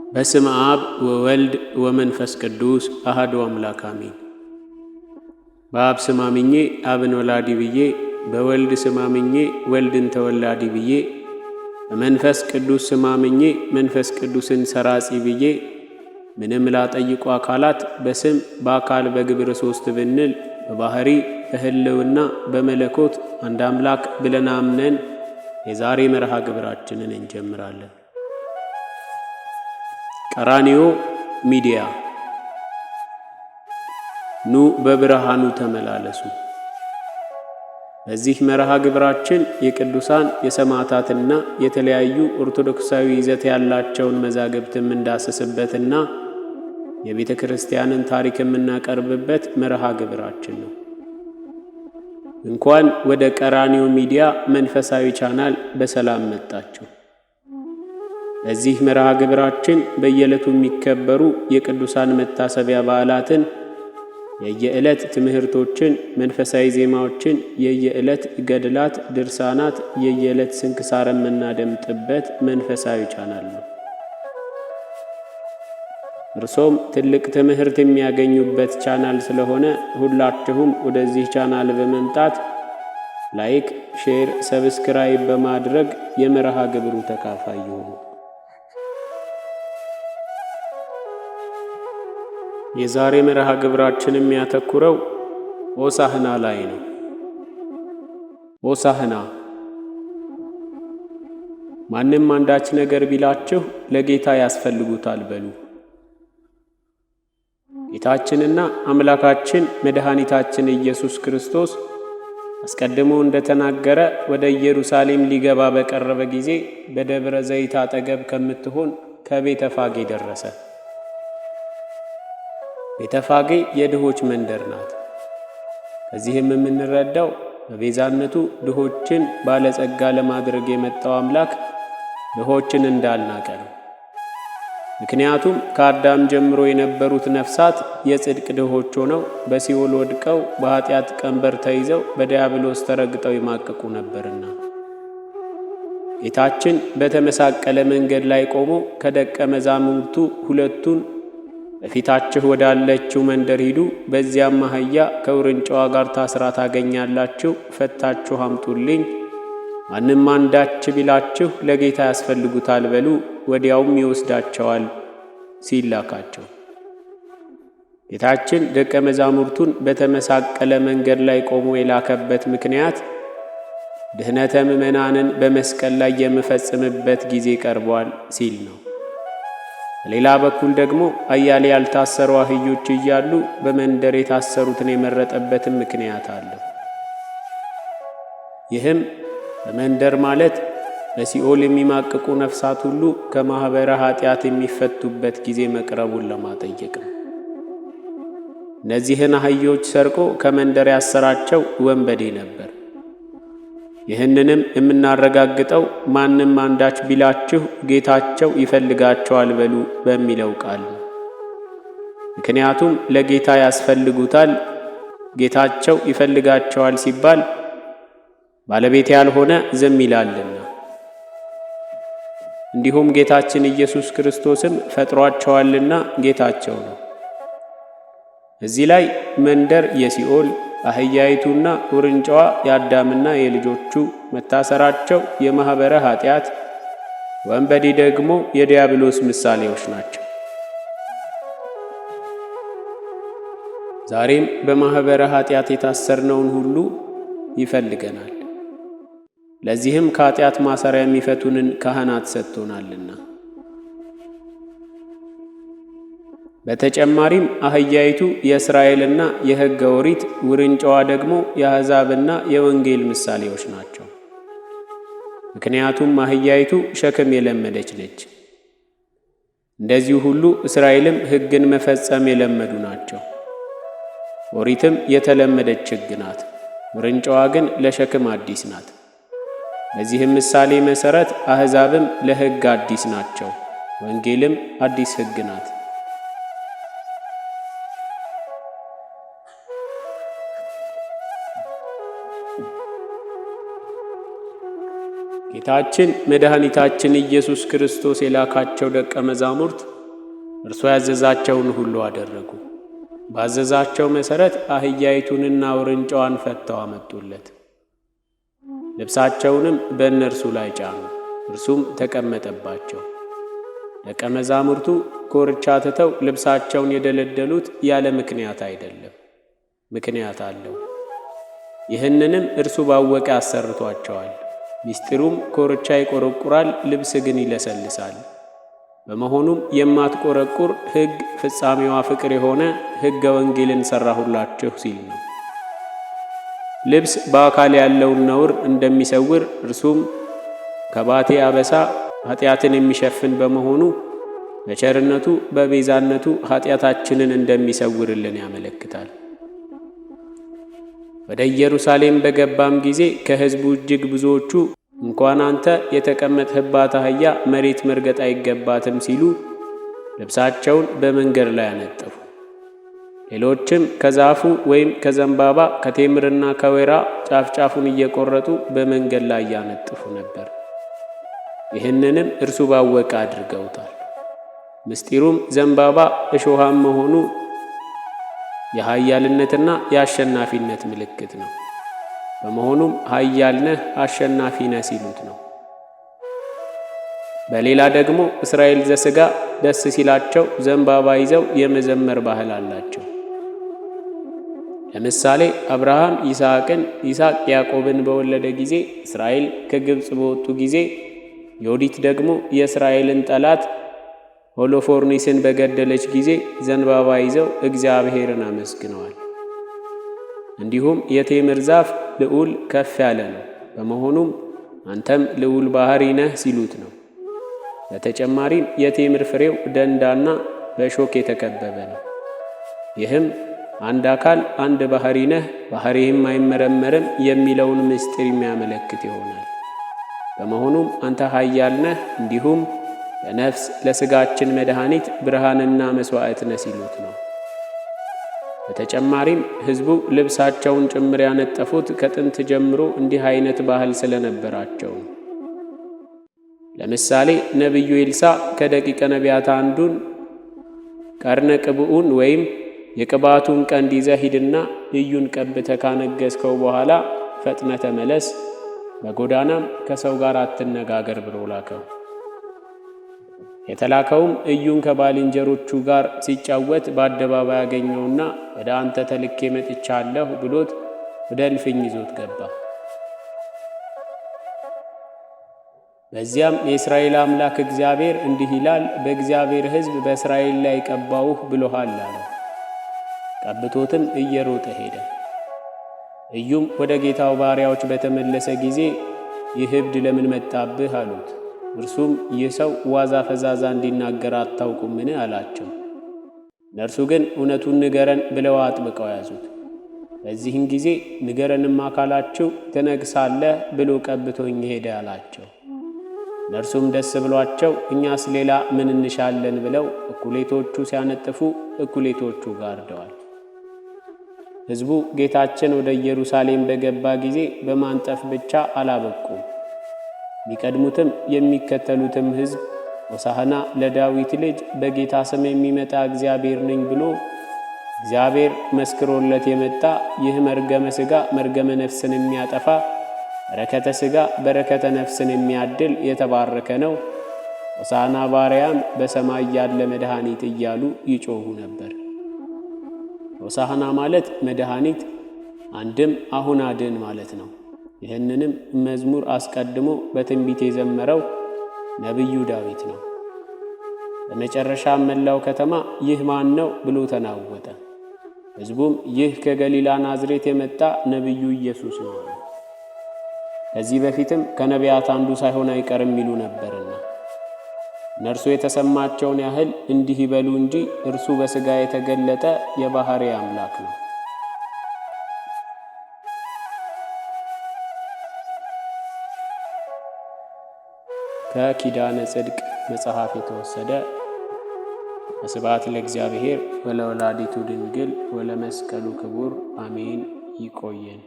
በስመ አብ ወወልድ ወመንፈስ ቅዱስ አሐዱ አምላክ አሜን። በአብ ስም አምኜ አብን ወላዲ ብዬ፣ በወልድ ስም አምኜ ወልድን ተወላዲ ብዬ፣ በመንፈስ ቅዱስ ስም አምኜ መንፈስ ቅዱስን ሰራጺ ብዬ ምንም ላጠይቁ አካላት በስም በአካል በግብር ሦስት ብንል በባህሪ በሕልውና በመለኮት አንድ አምላክ ብለን አምነን የዛሬ መርሃ ግብራችንን እንጀምራለን። ቀራንዮ ሚዲያ። ኑ በብርሃኑ ተመላለሱ። በዚህ መርሃ ግብራችን የቅዱሳን የሰማዕታትና የተለያዩ ኦርቶዶክሳዊ ይዘት ያላቸውን መዛግብት የምንዳስስበትና የቤተ ክርስቲያንን ታሪክ የምናቀርብበት መርሃ ግብራችን ነው። እንኳን ወደ ቀራንዮ ሚዲያ መንፈሳዊ ቻናል በሰላም መጣችሁ። በዚህ መርሃ ግብራችን በየዕለቱ የሚከበሩ የቅዱሳን መታሰቢያ በዓላትን፣ የየዕለት ትምህርቶችን፣ መንፈሳዊ ዜማዎችን፣ የየዕለት ገድላት፣ ድርሳናት፣ የየዕለት ስንክሳር የምናደምጥበት መንፈሳዊ ቻናል ነው። እርሶም ትልቅ ትምህርት የሚያገኙበት ቻናል ስለሆነ ሁላችሁም ወደዚህ ቻናል በመምጣት ላይክ፣ ሼር፣ ሰብስክራይብ በማድረግ የመርሃ ግብሩ ተካፋይ ይሁኑ። የዛሬ መርሃ ግብራችን የሚያተኩረው ሆሳዕና ላይ ነው። ሆሳዕና ማንም አንዳች ነገር ቢላችሁ ለጌታ ያስፈልጉታል በሉ። ጌታችንና አምላካችን መድኃኒታችን ኢየሱስ ክርስቶስ አስቀድሞ እንደተናገረ ወደ ኢየሩሳሌም ሊገባ በቀረበ ጊዜ በደብረ ዘይት አጠገብ ከምትሆን ከቤተ ፋጌ ደረሰ። ቤተ ፋጌ የድሆች መንደር ናት። ከዚህም የምንረዳው በቤዛነቱ ድሆችን ባለጸጋ ለማድረግ የመጣው አምላክ ድሆችን እንዳልናቀ ነው። ምክንያቱም ከአዳም ጀምሮ የነበሩት ነፍሳት የጽድቅ ድሆች ሆነው በሲኦል ወድቀው በኃጢአት ቀንበር ተይዘው በዲያብሎስ ተረግጠው ይማቅቁ ነበርና። ጌታችን በተመሳቀለ መንገድ ላይ ቆሞ ከደቀ መዛሙርቱ ሁለቱን በፊታችሁ ወዳለችው መንደር ሂዱ፣ በዚያም አህያ ከውርንጫዋ ጋር ታስራ ታገኛላችሁ፣ ፈታችሁ አምጡልኝ። ማንም አንዳች ቢላችሁ ለጌታ ያስፈልጉታል በሉ፣ ወዲያውም ይወስዳቸዋል ሲል ላካቸው። ጌታችን ደቀ መዛሙርቱን በተመሳቀለ መንገድ ላይ ቆሞ የላከበት ምክንያት ድኅነተ ምእመናንን በመስቀል ላይ የምፈጽምበት ጊዜ ቀርቧል ሲል ነው። በሌላ በኩል ደግሞ አያሌ ያልታሰሩ አህዮች እያሉ በመንደር የታሰሩትን የመረጠበትን ምክንያት አለው። ይህም በመንደር ማለት በሲኦል የሚማቅቁ ነፍሳት ሁሉ ከማኅበረ ኃጢአት የሚፈቱበት ጊዜ መቅረቡን ለማጠየቅ ነው። እነዚህን አህዮች ሰርቆ ከመንደር ያሰራቸው ወንበዴ ነበር። ይህንንም የምናረጋግጠው ማንም አንዳች ቢላችሁ ጌታቸው ይፈልጋቸዋል በሉ በሚለው ቃል ነው። ምክንያቱም ለጌታ ያስፈልጉታል፣ ጌታቸው ይፈልጋቸዋል ሲባል ባለቤት ያልሆነ ዝም ይላልና። እንዲሁም ጌታችን ኢየሱስ ክርስቶስም ፈጥሯቸዋልና ጌታቸው ነው። እዚህ ላይ መንደር የሲኦል፣ አህያይቱና ውርንጫዋ የአዳምና የልጆቹ፣ መታሰራቸው የማኅበረ ኃጢአት፣ ወንበዴ ደግሞ የዲያብሎስ ምሳሌዎች ናቸው። ዛሬም በማኅበረ ኃጢአት የታሰርነውን ሁሉ ይፈልገናል። ለዚህም ከኃጢአት ማሰሪያ የሚፈቱንን ካህናት ሰጥቶናልና። በተጨማሪም አህያይቱ የእስራኤልና የሕገ ኦሪት፣ ውርንጫዋ ደግሞ የአሕዛብና የወንጌል ምሳሌዎች ናቸው። ምክንያቱም አህያይቱ ሸክም የለመደች ነች። እንደዚሁ ሁሉ እስራኤልም ሕግን መፈጸም የለመዱ ናቸው። ኦሪትም የተለመደች ሕግ ናት፣ ውርንጫዋ ግን ለሸክም አዲስ ናት። በዚህም ምሳሌ መሠረት አሕዛብም ለሕግ አዲስ ናቸው፣ ወንጌልም አዲስ ሕግ ናት። ጌታችን መድኃኒታችን ኢየሱስ ክርስቶስ የላካቸው ደቀ መዛሙርት እርሱ ያዘዛቸውን ሁሉ አደረጉ። ባዘዛቸው መሠረት አህያይቱንና ውርንጫዋን ፈተው አመጡለት። ልብሳቸውንም በእነርሱ ላይ ጫኑ፣ እርሱም ተቀመጠባቸው። ደቀ መዛሙርቱ ኮርቻ ትተው ልብሳቸውን የደለደሉት ያለ ምክንያት አይደለም፣ ምክንያት አለው። ይህንንም እርሱ ባወቀ አሰርቷቸዋል። ምስጢሩም ኮርቻ ይቆረቁራል፣ ልብስ ግን ይለሰልሳል። በመሆኑም የማትቆረቁር ሕግ ፍጻሜዋ ፍቅር የሆነ ሕገ ወንጌልን ሠራሁላችሁ ሲል ነው። ልብስ በአካል ያለውን ነውር እንደሚሰውር እርሱም ከባቴ አበሳ ኃጢአትን የሚሸፍን በመሆኑ በቸርነቱ በቤዛነቱ ኃጢአታችንን እንደሚሰውርልን ያመለክታል። ወደ ኢየሩሳሌም በገባም ጊዜ ከሕዝቡ እጅግ ብዙዎቹ እንኳን አንተ የተቀመጥህባት አህያ መሬት መርገጥ አይገባትም ሲሉ ልብሳቸውን በመንገድ ላይ አነጠፉ። ሌሎችም ከዛፉ ወይም ከዘንባባ ከቴምርና ከወይራ ጫፍጫፉን እየቆረጡ በመንገድ ላይ ያነጥፉ ነበር። ይህንንም እርሱ ባወቀ አድርገውታል። ምስጢሩም ዘንባባ እሾሃም መሆኑ የኃያልነትና የአሸናፊነት ምልክት ነው። በመሆኑም ኃያል ነህ፣ አሸናፊ ነህ ሲሉት ነው። በሌላ ደግሞ እስራኤል ዘሥጋ ደስ ሲላቸው ዘንባባ ይዘው የመዘመር ባህል አላቸው። ለምሳሌ አብርሃም ይስሐቅን፣ ይስሐቅ ያዕቆብን በወለደ ጊዜ፣ እስራኤል ከግብፅ በወጡ ጊዜ፣ ዮዲት ደግሞ የእስራኤልን ጠላት ሆሎፎርኒስን በገደለች ጊዜ ዘንባባ ይዘው እግዚአብሔርን አመስግነዋል። እንዲሁም የቴምር ዛፍ ልዑል ከፍ ያለ ነው፣ በመሆኑም አንተም ልዑል ባሕሪ ነህ ሲሉት ነው። በተጨማሪም የቴምር ፍሬው ደንዳና በእሾክ የተከበበ ነው። ይህም አንድ አካል አንድ ባሕሪ ነህ፣ ባሕሪህም አይመረመርም የሚለውን ምስጢር የሚያመለክት ይሆናል። በመሆኑም አንተ ኃያል ነህ፣ እንዲሁም ለነፍስ ለሥጋችን መድኃኒት ብርሃንና መሥዋዕት ነህ ሲሉት ነው። በተጨማሪም ሕዝቡ ልብሳቸውን ጭምር ያነጠፉት ከጥንት ጀምሮ እንዲህ አይነት ባህል ስለነበራቸው። ለምሳሌ ነቢዩ ኤልሳዕ ከደቂቀ ነቢያት አንዱን ቀርነ ቅብኡን ወይም የቅባቱን ቀንድ ይዘህ ሂድና ኢዩን ቀብተህ ካነገሥከው በኋላ ፈጥነ ተመለስ፣ በጎዳናም ከሰው ጋር አትነጋገር ብሎ ላከው። የተላከውም ኢዩን ከባልንጀሮቹ ጋር ሲጫወት በአደባባይ ያገኘውና ወደ አንተ ተልኬ መጥቻለሁ ብሎት ወደ እልፍኝ ይዞት ገባ። በዚያም የእስራኤል አምላክ እግዚአብሔር እንዲህ ይላል፣ በእግዚአብሔር ሕዝብ በእስራኤል ላይ ቀባውህ ብሎሃል አለው። ቀብቶትም እየሮጠ ሄደ። ኢዩም ወደ ጌታው ባሪያዎች በተመለሰ ጊዜ ይህ እብድ ለምን መጣብህ አሉት። እርሱም ይህ ሰው ዋዛ ፈዛዛ እንዲናገር አታውቁምን አላቸው። እነርሱ ግን እውነቱን ንገረን ብለው አጥብቀው ያዙት። በዚህን ጊዜ ንገረንማ ካላችሁ ትነግሣለህ ብሎ ቀብቶኝ ሄደ አላቸው። እነርሱም ደስ ብሏቸው እኛስ ሌላ ምን እንሻለን ብለው እኩሌቶቹ ሲያነጥፉ እኩሌቶቹ ጋርደዋል። ሕዝቡ ጌታችን ወደ ኢየሩሳሌም በገባ ጊዜ በማንጠፍ ብቻ አላበቁም። የሚቀድሙትም የሚከተሉትም ሕዝብ ሆሳዕና ለዳዊት ልጅ በጌታ ስም የሚመጣ እግዚአብሔር ነኝ ብሎ እግዚአብሔር መስክሮለት የመጣ ይህ መርገመ ሥጋ መርገመ ነፍስን የሚያጠፋ በረከተ ሥጋ በረከተ ነፍስን የሚያድል የተባረከ ነው፣ ሆሳዕና ባርያም በሰማይ ያለ መድኃኒት እያሉ ይጮኹ ነበር። ሆሳዕና ማለት መድኃኒት አንድም አሁን አድን ማለት ነው። ይህንንም መዝሙር አስቀድሞ በትንቢት የዘመረው ነቢዩ ዳዊት ነው። በመጨረሻም መላው ከተማ ይህ ማን ነው ብሎ ተናወጠ። ሕዝቡም ይህ ከገሊላ ናዝሬት የመጣ ነቢዩ ኢየሱስ ነው አሉ። ከዚህ በፊትም ከነቢያት አንዱ ሳይሆን አይቀርም ይሉ ነበርና እነርሱ የተሰማቸውን ያህል እንዲህ ይበሉ እንጂ እርሱ በሥጋ የተገለጠ የባሕርይ አምላክ ነው። ከኪዳነ ጽድቅ መጽሐፍ የተወሰደ። ስብሐት ለእግዚአብሔር ወለወላዲቱ ድንግል ወለመስቀሉ ክቡር አሜን። ይቆየን።